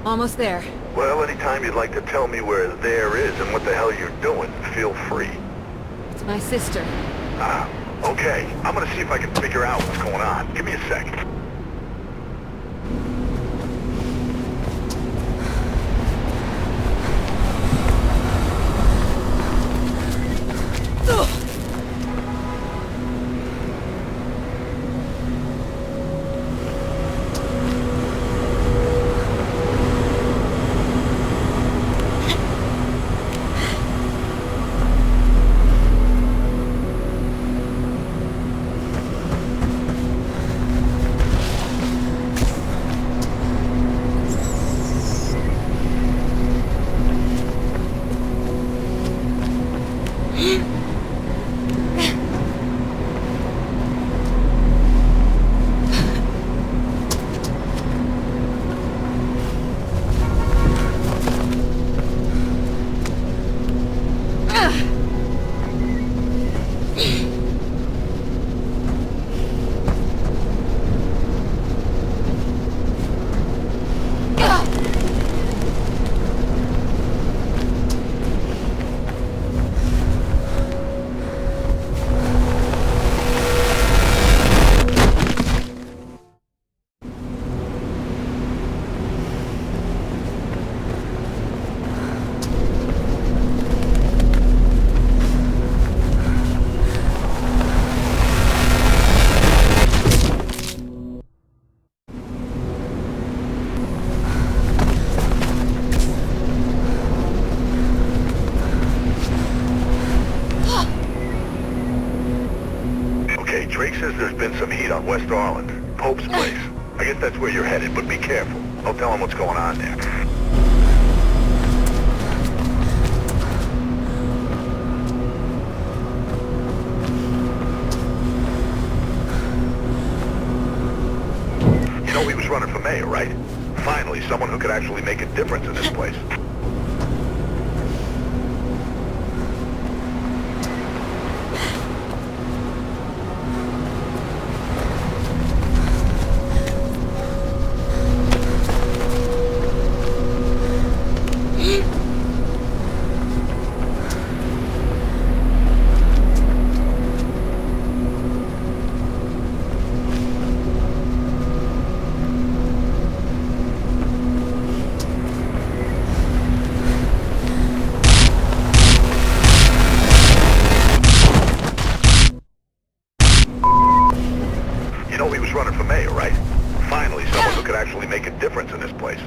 Almost there. Well, anytime you'd like to tell me where there is and what the hell you're doing, feel free. It's my sister. Ah, okay. I'm gonna see if I can figure out what's going on. Give me a sec. Drake says there's been some heat on West Arland. Pope's place. I guess that's where you're headed, but be careful. I'll tell him what's going on there. You know he was running for mayor, right? Finally, someone who could actually make a difference in this place. Running for mayor, right? Finally, someone who could actually make a difference in this place.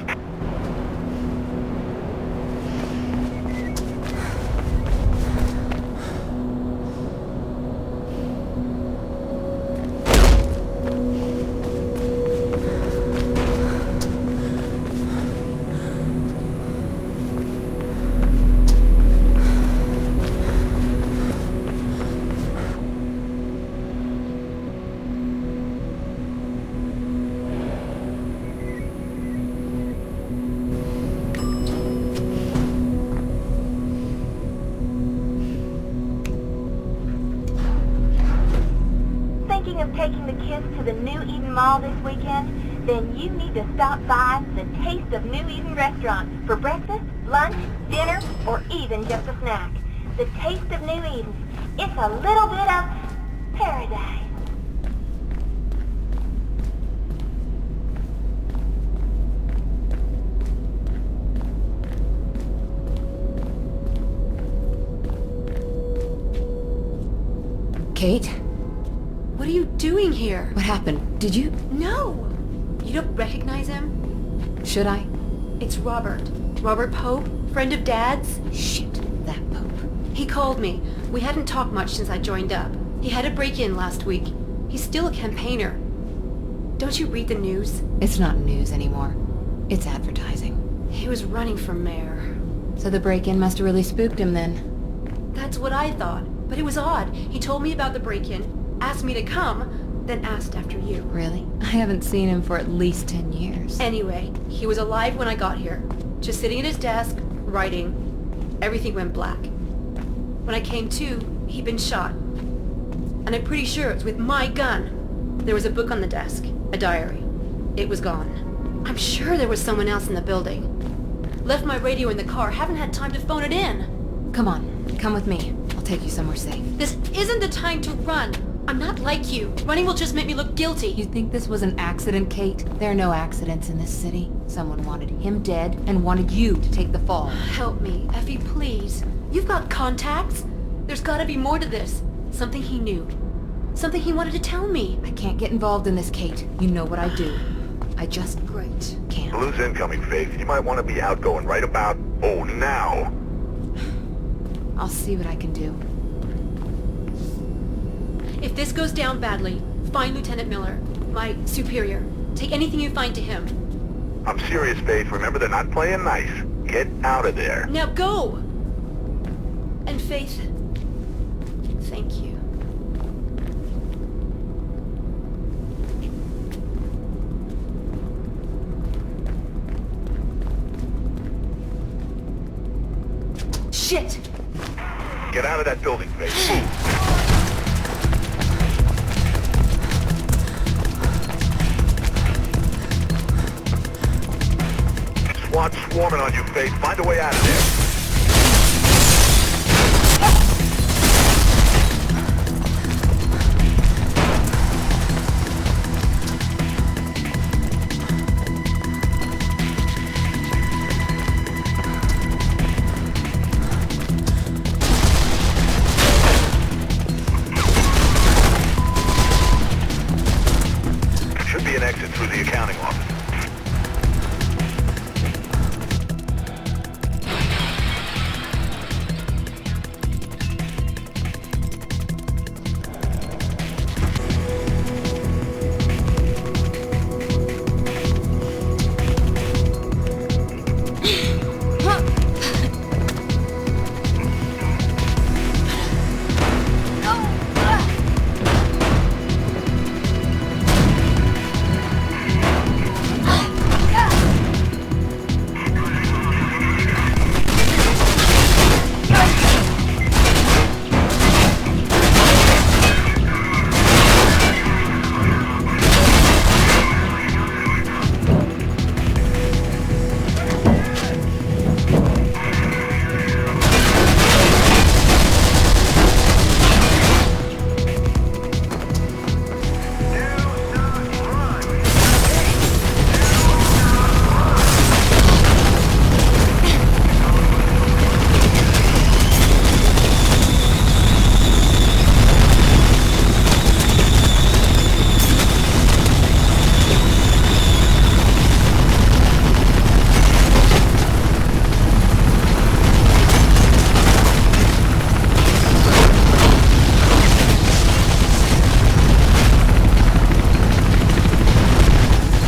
Of taking the kids to the New Eden Mall this weekend, then you need to stop by the Taste of New Eden restaurant for breakfast, lunch, dinner, or even just a snack. The Taste of New Eden. It's a little bit of paradise. Kate? What are you doing here? What happened? Did you... No! You don't recognize him? Should I? It's Robert. Robert Pope, friend of Dad's. Shit, that Pope. He called me. We hadn't talked much since I joined up. He had a break-in last week. He's still a campaigner. Don't you read the news? It's not news anymore. It's advertising. He was running for mayor. So the break-in must have really spooked him then. That's what I thought. But it was odd. He told me about the break-in, asked me to come, then asked after you. Really? I haven't seen him for at least 10 years. Anyway, he was alive when I got here. Just sitting at his desk, writing. Everything went black. When I came to, he'd been shot. And I'm pretty sure it was with my gun. There was a book on the desk, a diary. It was gone. I'm sure there was someone else in the building. Left my radio in the car, haven't had time to phone it in. Come on, come with me. I'll take you somewhere safe. This isn't the time to run. I'm not like you. Running will just make me look guilty. You think this was an accident, Kate? There are no accidents in this city. Someone wanted him dead and wanted you to take the fall. Help me, Effie, please. You've got contacts. There's gotta be more to this. Something he knew. Something he wanted to tell me. I can't get involved in this, Kate. You know what I do. I just Great. can't. Blue's incoming, Faith. You might want to be outgoing right about, now. I'll see what I can do. If this goes down badly, find Lieutenant Miller, my superior. Take anything you find to him. I'm serious, Faith. Remember, they're not playing nice. Get out of there. Now go! And Faith, thank you. Shit! Get out of that building, Faith. Move. SWAT swarming on you, Faith. Find a way out of there. Should be an exit through the accounting office.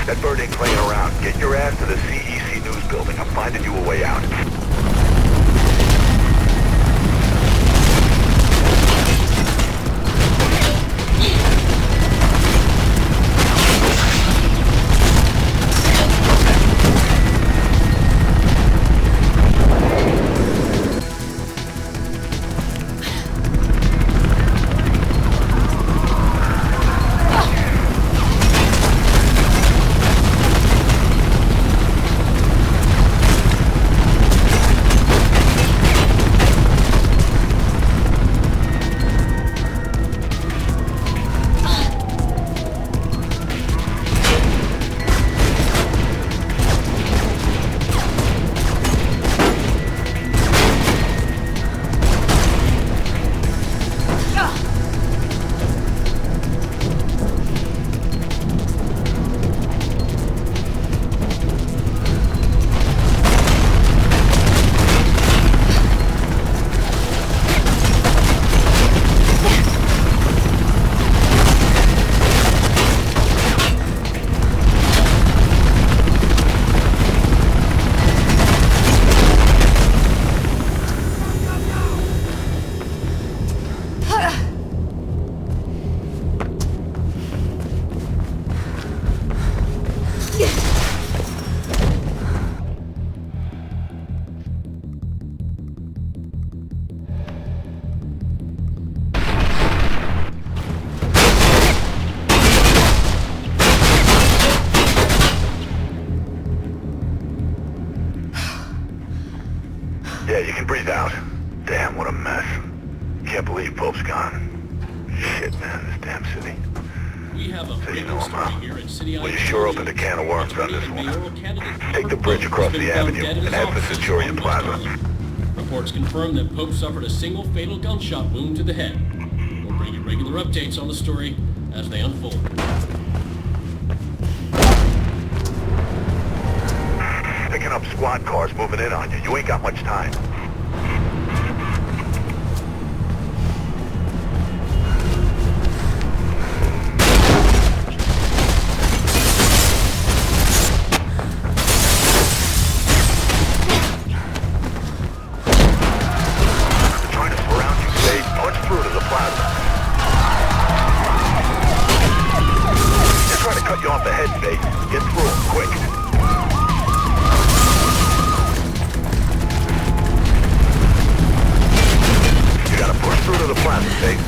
That bird ain't playing around. Get your ass to the CEC News building. I'm finding you a way out. can't believe Pope's gone. Shit, man, this damn city. We have a So you know breaking him, story huh? here in City Well, you sure opened a can of worms on this one. Take the bridge across the avenue and head for Centurion Plaza. Reports confirm that Pope suffered a single fatal gunshot wound to the head. We'll bring you regular updates on the story as they unfold. Picking up squad cars moving in on you. You ain't got much time.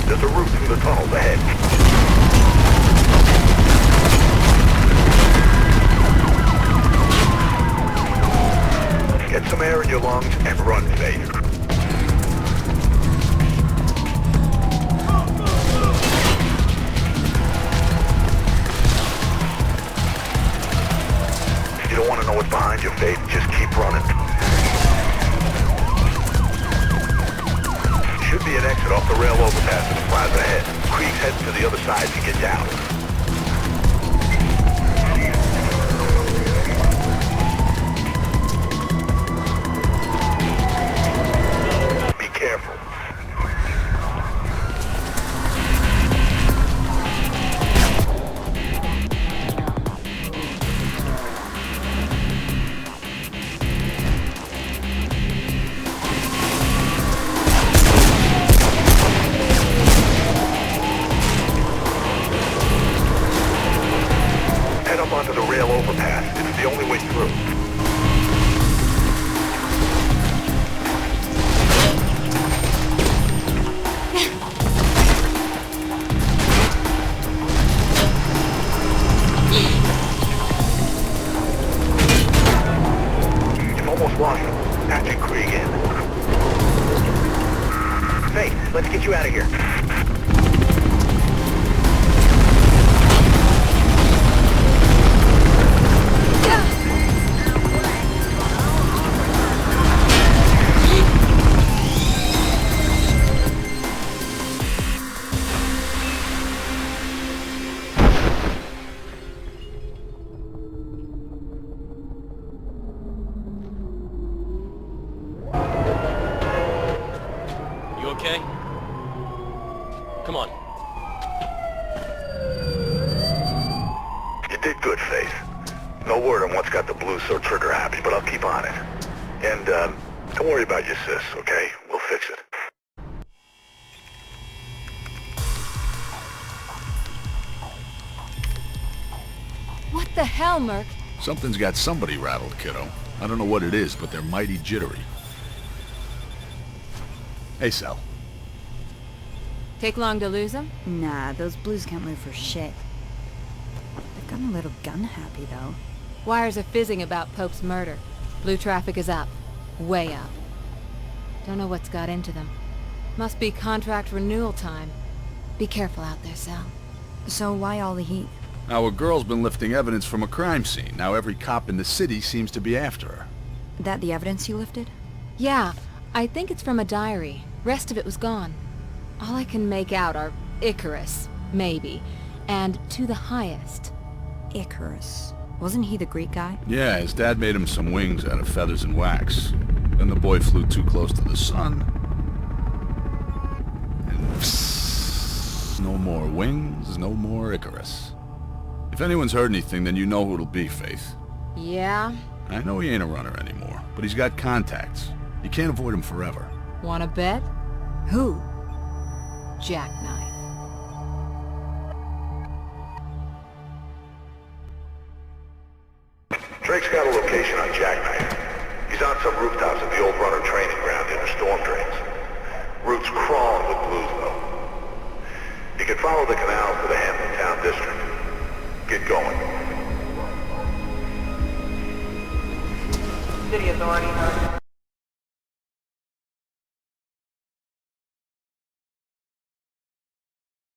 There's a route through the tunnels ahead. Get some air in your lungs and run, Faith. You don't want to know what's behind you, Faith. Just keep running. Should be an exit off the rail overpass in the plaza ahead. Creek's heading to the other side to get down. Be careful. Onto the rail overpass. It's the only way through. You've almost lost him. Patching Krieg in. Hey, let's get you out of here. Okay? Come on. You did good, Faith. No word on what's got the blues so trigger happy, but I'll keep on it. And, don't worry about your sis, okay? We'll fix it. What the hell, Merc? Something's got somebody rattled, kiddo. I don't know what it is, but they're mighty jittery. Hey, Sal. Take long to lose him? Nah, those blues can't move for shit. They've gotten a little gun happy, though. Wires are fizzing about Pope's murder. Blue traffic is up. Way up. Don't know what's got into them. Must be contract renewal time. Be careful out there, Sal. So why all the heat? Our girl's been lifting evidence from a crime scene. Now every cop in the city seems to be after her. That the evidence you lifted? Yeah, I think it's from a diary. Rest of it was gone. All I can make out are Icarus, maybe, and to the highest. Icarus. Wasn't he the Greek guy? Yeah, his dad made him some wings out of feathers and wax. Then the boy flew too close to the sun. And psst, no more wings, no more Icarus. If anyone's heard anything, then you know who it'll be, Faith. Yeah? I know he ain't a runner anymore, but he's got contacts. You can't avoid him forever. Wanna bet? Who? Jackknife. Drake's got a location on Jackknife. He's on some rooftops at the old runner training ground near the storm drains. Route's crawling with blues, though. You can follow the canal to the Hampton Town District. Get going. City authorities